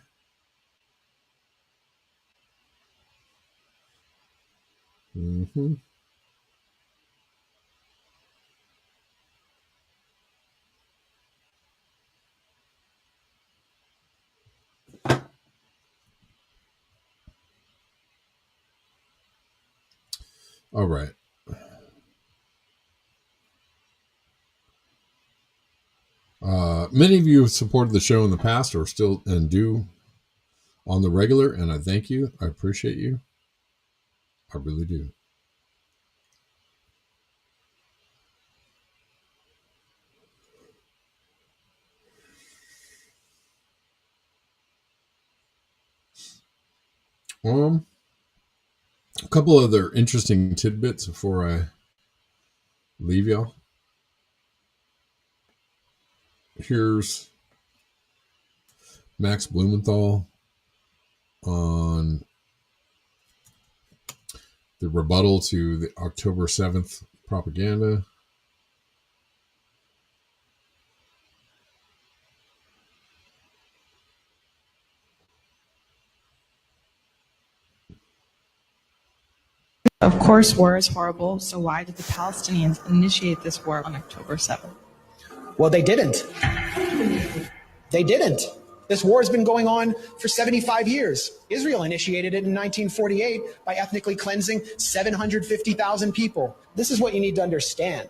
All right. Many of you have supported the show in the past or still and do on the regular, and I thank you. I appreciate you. I really do. A couple other interesting tidbits before I leave y'all. Here's Max Blumenthal on the rebuttal to the October 7th propaganda. Of course, war is horrible, so why did the Palestinians initiate this war on October 7th? Well, they didn't. They didn't. This war has been going on for 75 years. Israel initiated it in 1948 by ethnically cleansing 750,000 people. This is what you need to understand.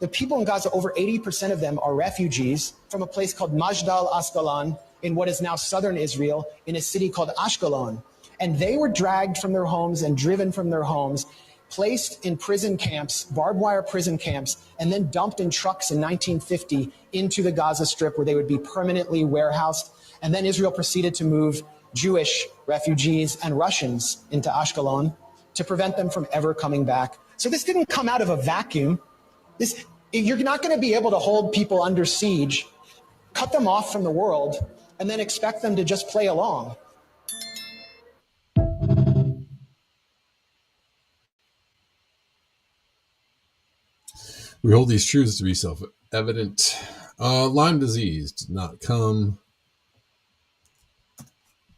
The people in Gaza, over 80% of them are refugees from a place called Majd al-Asqalan, in what is now southern Israel in a city called Ashkelon. And they were dragged from their homes and driven from their homes, placed in prison camps, barbed wire prison camps, and then dumped in trucks in 1950 into the Gaza Strip, where they would be permanently warehoused. And then Israel proceeded to move Jewish refugees and Russians into Ashkelon to prevent them from ever coming back. So this didn't come out of a vacuum. You're not going to be able to hold people under siege, cut them off from the world, and then expect them to just play along. We hold these truths to be self-evident. Lyme disease did not come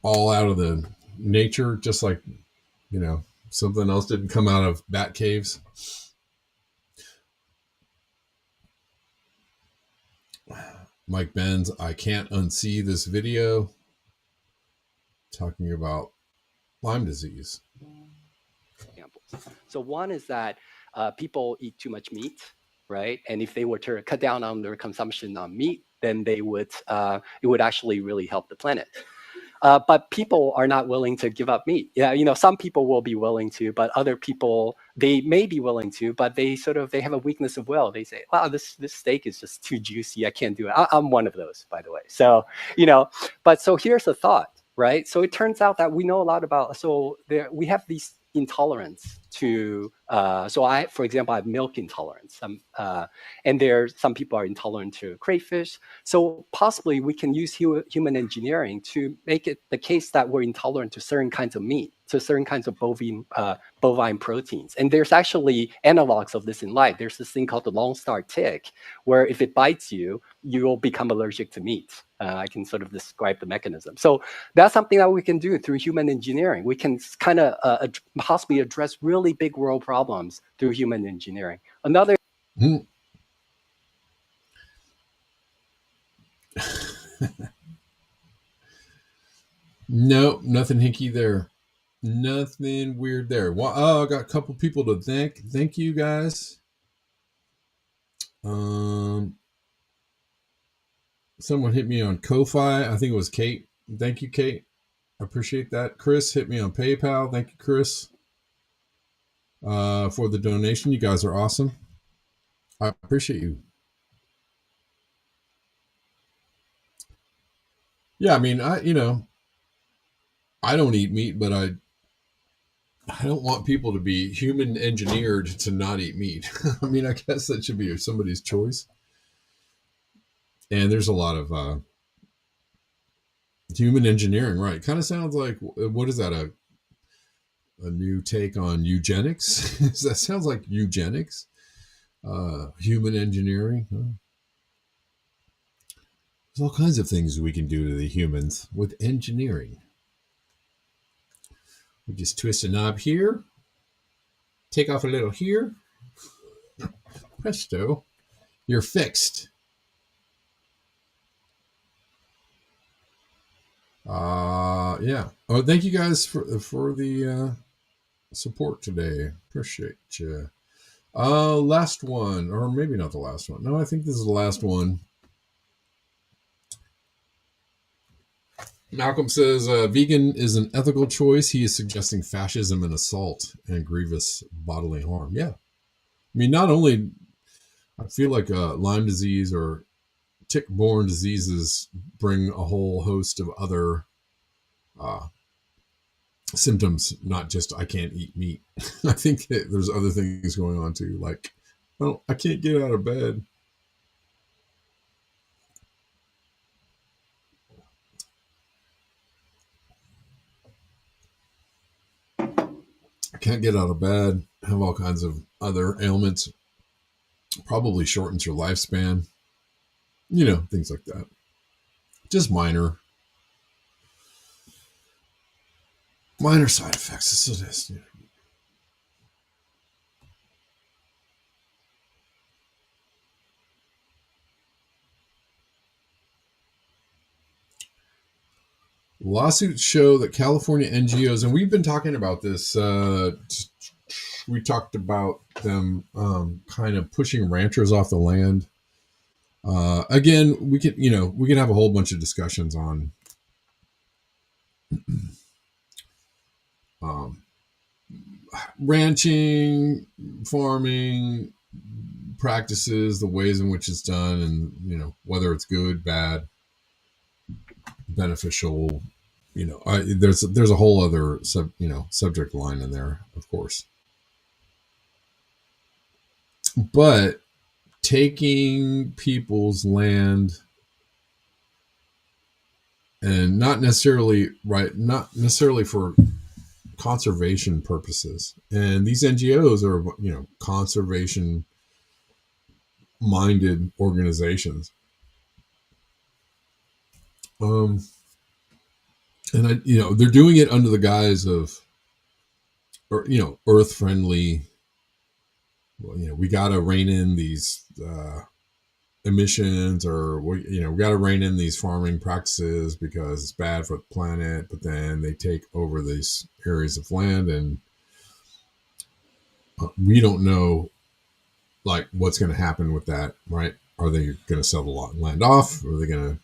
all out of the nature, just like, something else didn't come out of bat caves. Mike Benz, I can't unsee this video talking about Lyme disease. So one is that people eat too much meat, right? And if they were to cut down on their consumption on meat, then they would it would actually really help the planet. But people are not willing to give up meat. Yeah, some people will be willing to, but other people, they may be willing to, but they have a weakness of will. They say, wow, this steak is just too juicy. I can't do it. I'm one of those, by the way. So, but so here's the thought, right? So it turns out that we know a lot about, we have these intolerance to, for example, I have milk intolerance. And some people are intolerant to crayfish. So possibly we can use human engineering to make it the case that we're intolerant to certain kinds of meat, to certain kinds of bovine proteins. And there's actually analogs of this in life. There's this thing called the Lone Star tick, where if it bites you, you'll become allergic to meat. I can sort of describe the mechanism. So that's something that we can do through human engineering. We can kind of possibly address really big world problems through human engineering. Another. No, nothing hinky there. Nothing weird there. Well, I got a couple people to thank. Thank you guys. Someone hit me on Ko-Fi. I think it was Kate. Thank you, Kate. I appreciate that. Chris hit me on PayPal. Thank you, Chris, for the donation. You guys are awesome. I appreciate you. Yeah, I mean, I don't eat meat, but I don't want people to be human engineered to not eat meat. I mean, I guess that should be somebody's choice. And there's a lot of human engineering, right? Kind of sounds like, what is that, a new take on eugenics? That sounds like eugenics. Human engineering. Huh? There's all kinds of things we can do to the humans with engineering. We just twist a knob here, take off a little here. Presto, you're fixed. Yeah. Oh, thank you guys for the support today. Appreciate you. Last one, or maybe not the last one. No, I think this is the last one. Malcolm says, vegan is an ethical choice. He is suggesting fascism and assault and grievous bodily harm. Yeah. I mean, not only, I feel like Lyme disease or tick-borne diseases bring a whole host of other symptoms, not just I can't eat meat. I think there's other things going on too, like, well, I can't get out of bed. I can't get out of bed, have all kinds of other ailments, probably shortens your lifespan, things like that. Just minor side effects. This is, Lawsuits show that California NGOs, and we've been talking about this, we talked about them kind of pushing ranchers off the land Again, we could have a whole bunch of discussions on um, ranching, farming practices, the ways in which it's done, and whether it's good, bad, beneficial. There's a whole other subject line in there, of course. But taking people's land and not necessarily for conservation purposes. And these NGOs are, conservation minded organizations. And they're doing it under the guise of, earth friendly. Well, we got to rein in these emissions, or we got to rein in these farming practices because it's bad for the planet. But then they take over these areas of land, and we don't know like what's going to happen with that, right? Are they going to sell the land off? Are they going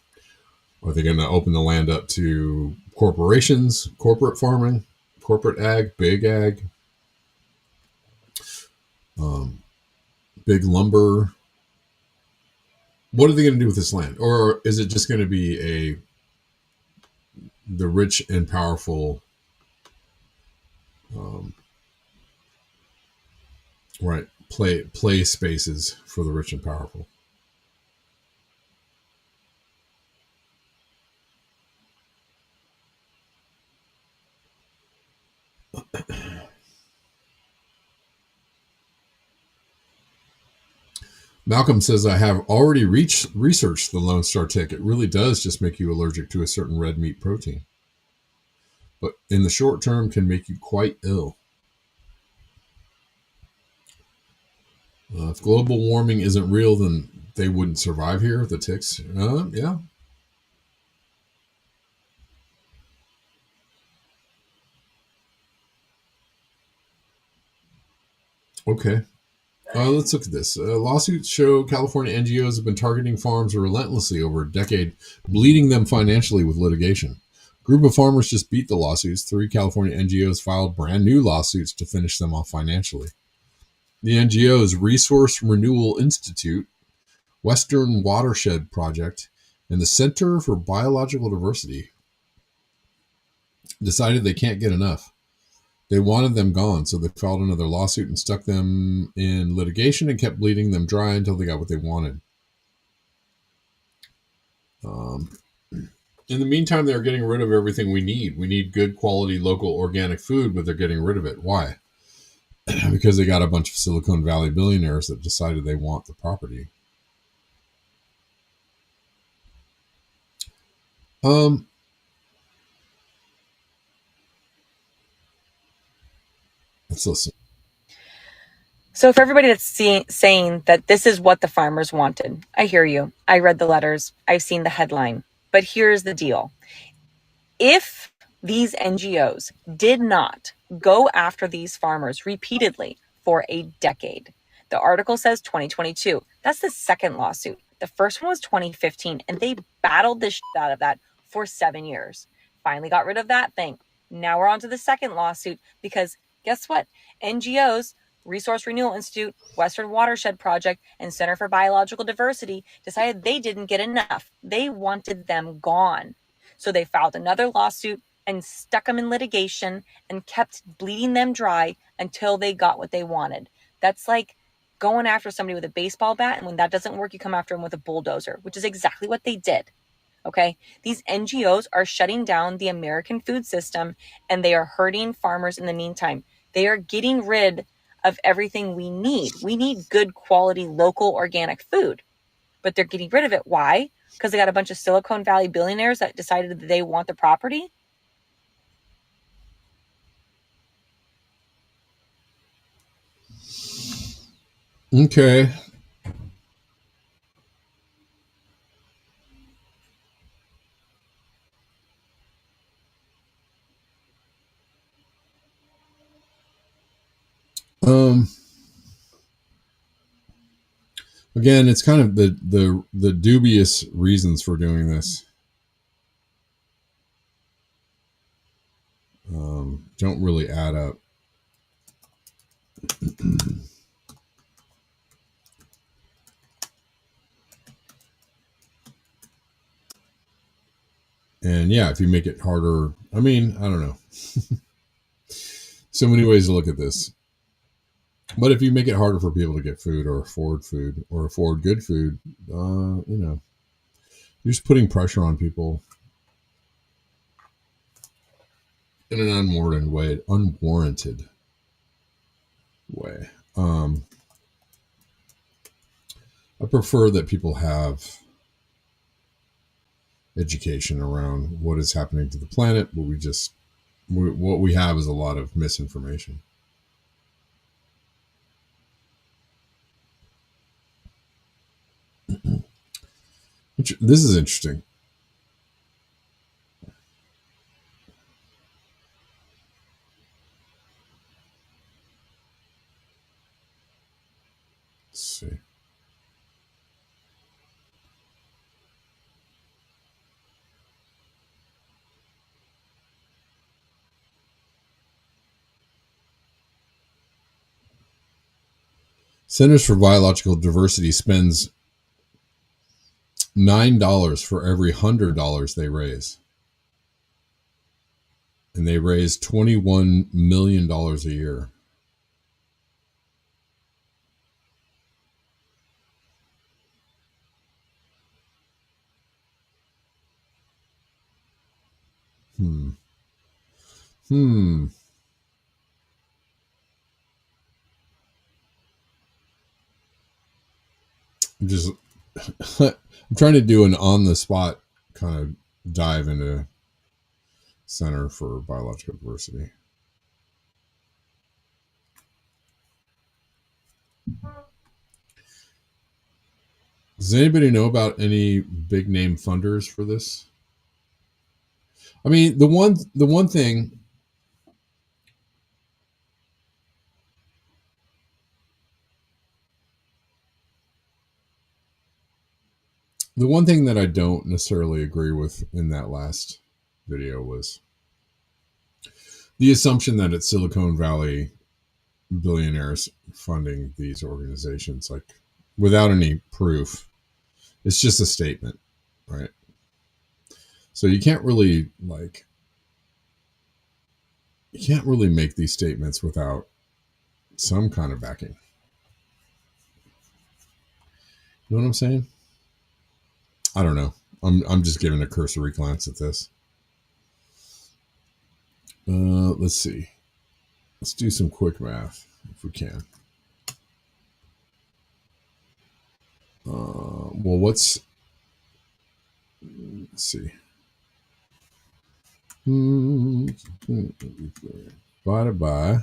to open the land up to corporations, corporate farming, corporate ag, big ag, big lumber? What are they going to do with this land? Or is it just going to be the rich and powerful, right, play spaces for the rich and powerful? Malcolm says, I have already researched the Lone Star tick. It really does just make you allergic to a certain red meat protein, but in the short term can make you quite ill. If global warming isn't real, then they wouldn't survive here, the ticks. Yeah. Okay. Let's look at this. Lawsuits show California NGOs have been targeting farms relentlessly over a decade, bleeding them financially with litigation. A group of farmers just beat the lawsuits. 3 California NGOs filed brand new lawsuits to finish them off financially. The NGOs Resource Renewal Institute, Western Watershed Project, and the Center for Biological Diversity decided they can't get enough. They wanted them gone, so they filed another lawsuit and stuck them in litigation and kept bleeding them dry until they got what they wanted. In the meantime, they're getting rid of everything we need. We need good quality local organic food, but they're getting rid of it. Why? Because they got a bunch of Silicon Valley billionaires that decided they want the property. Let's listen. So for everybody that's saying that this is what the farmers wanted, I hear you. I read the letters. I've seen the headline. But here's the deal. If these NGOs did not go after these farmers repeatedly for a decade, the article says 2022. That's the second lawsuit. The first one was 2015, and they battled the shit out of that for 7 years. Finally got rid of that thing. Now we're on to the second lawsuit because guess what? NGOs, Resource Renewal Institute, Western Watershed Project, and Center for Biological Diversity decided they didn't get enough. They wanted them gone. So they filed another lawsuit and stuck them in litigation and kept bleeding them dry until they got what they wanted. That's like going after somebody with a baseball bat, and when that doesn't work, you come after them with a bulldozer, which is exactly what they did. Okay, these NGOs are shutting down the American food system, and they are hurting farmers in the meantime. They are getting rid of everything we need. We need good quality local organic food, but they're getting rid of it. Why? Because they got a bunch of Silicon Valley billionaires that decided that they want the property. Okay. Again, it's kind of the dubious reasons for doing this. Don't really add up. And yeah, if you make it harder, I mean, I don't know. So many ways to look at this. But if you make it harder for people to get food or afford good food, you know, you're just putting pressure on people in an unwarranted way. I prefer that people have education around what is happening to the planet, but what we have is a lot of misinformation. This is interesting. Let's see. Centers for Biological Diversity spends $9 for every $100 they raise. And they raise $21 million a year. I'm trying to do an on the spot kind of dive into Center for Biological Diversity. Does anybody know about any big name funders for this? I mean, the one thing, that I don't necessarily agree with in that last video was the assumption that it's Silicon Valley billionaires funding these organizations, like without any proof. It's just a statement, right? So you can't really make these statements without some kind of backing. You know what I'm saying? I don't know. I'm just giving a cursory glance at this. Let's see. Let's do some quick math if we can. Well, let's see. Divided by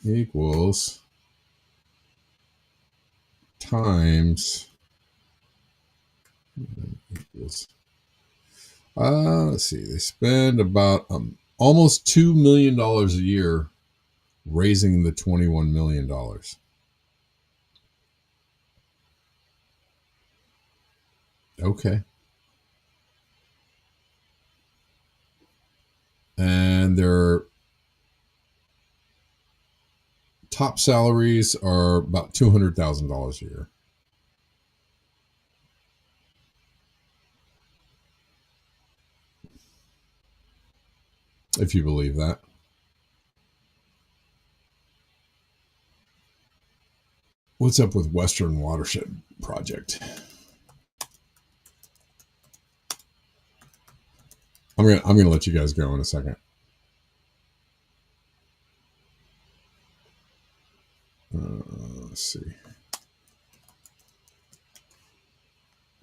equals times equals. Let's see. They spend about almost $2 million a year raising the $21 million. Okay. And their top salaries are about $200,000 a year. If you believe that. What's up with Western Watershed Project? I'm gonna let you guys go in a second. Let's see.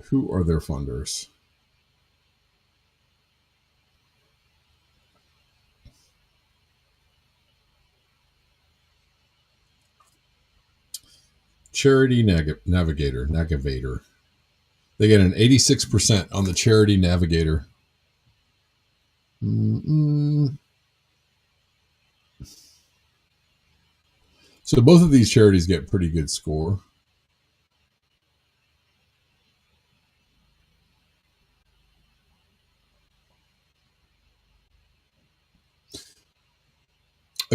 Who are their funders? Charity Navigator. They get an 86% on the Charity Navigator. So both of these charities get pretty good score.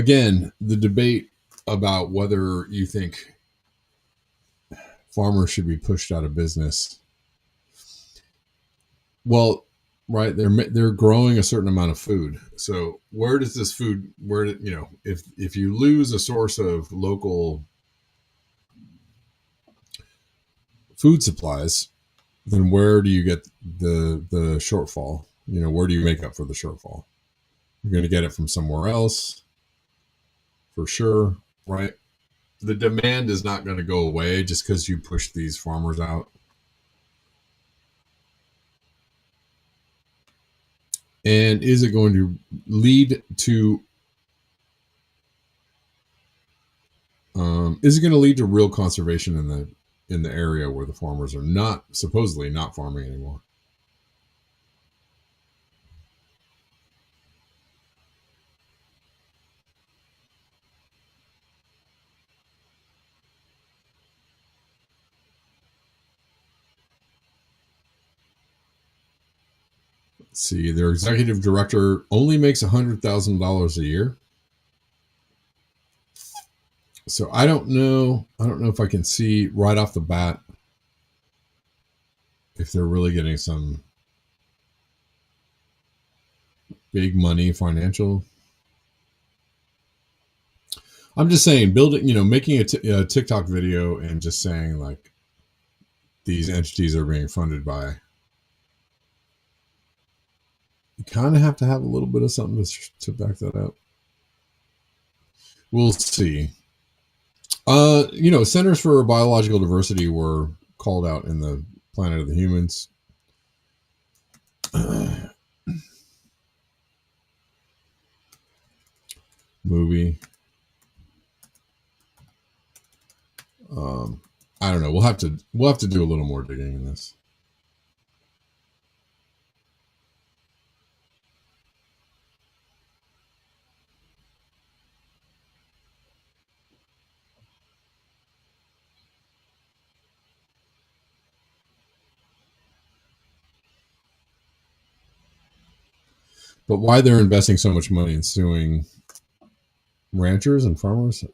again, the debate about whether you think farmers should be pushed out of business. Well, right, they're growing a certain amount of food. So where does this food, if you lose a source of local food supplies, then where do you get the shortfall? Where do you make up for the shortfall? You're going to get it from somewhere else, for sure, right? The demand is not going to go away just because you push these farmers out. And is it going to lead to real conservation in the area where the farmers are supposedly not farming anymore? Let's see, their executive director only makes $100,000 a year. So I don't know if I can see right off the bat if they're really getting some big money financial. I'm just saying, making a TikTok video and just saying like these entities are being funded by. You kind of have to have a little bit of something to back that up. We'll see. Centers for Biological Diversity were called out in the Planet of the Humans. Movie. I don't know. We'll have to do a little more digging in this. But why they're investing so much money in suing ranchers and farmers?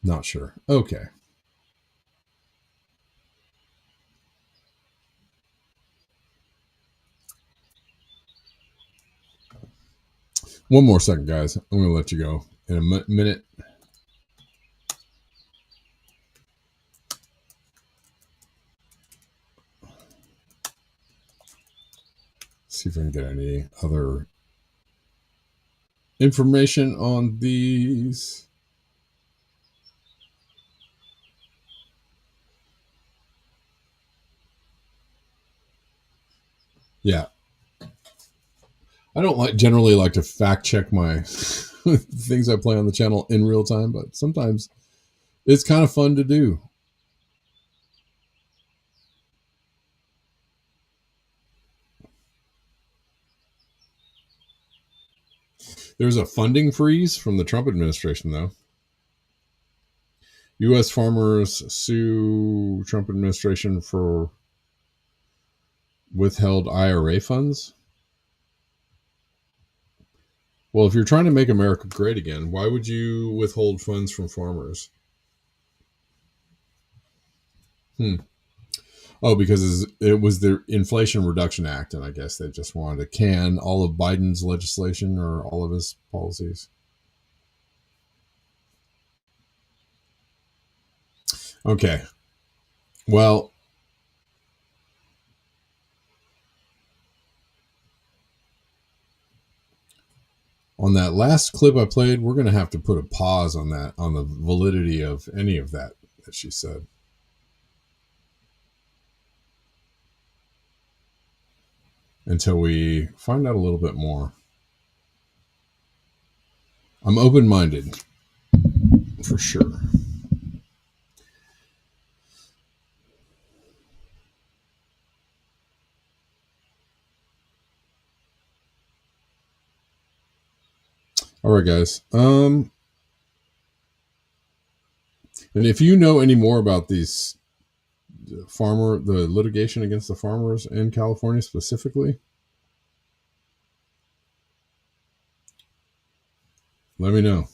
Not sure. Okay. One more second, guys. I'm going to let you go in a minute. See if I can get any other information on these. Yeah. I don't generally like to fact check my things I play on the channel in real time, but sometimes it's kind of fun to do. There's a funding freeze from the Trump administration, though. U.S. farmers sue Trump administration for withheld IRA funds. Well, if you're trying to make America great again, why would you withhold funds from farmers? Oh, because it was the Inflation Reduction Act, and I guess they just wanted to can all of Biden's legislation or all of his policies. Okay. Well, on that last clip I played, we're going to have to put a pause on that, on the validity of any of that she said. Until we find out a little bit more. I'm open-minded, for sure. All right, guys. And if you know any more about these the litigation against the farmers in California specifically, Let me know.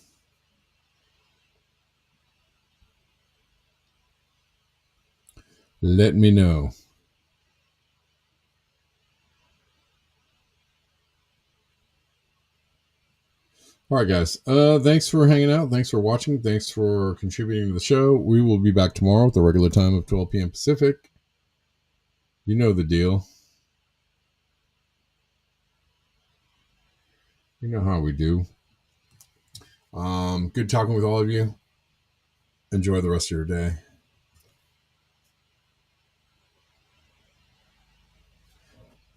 Let me know. All right, guys. Thanks for hanging out. Thanks for watching. Thanks for contributing to the show. We will be back tomorrow at the regular time of 12 p.m. Pacific. You know the deal. You know how we do. Good talking with all of you. Enjoy the rest of your day.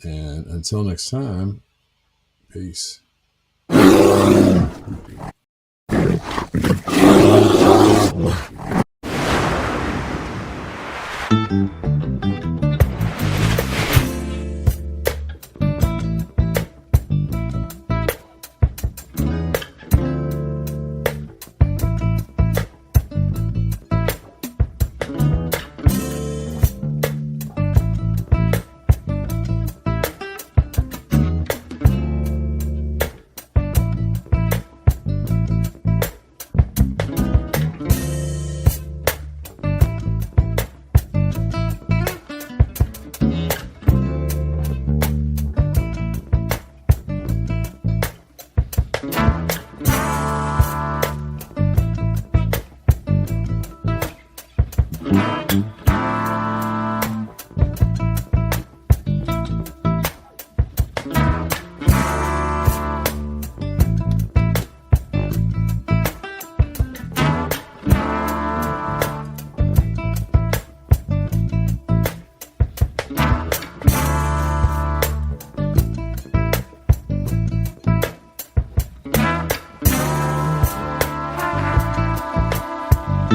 And until next time, peace.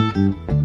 Mm-hmm.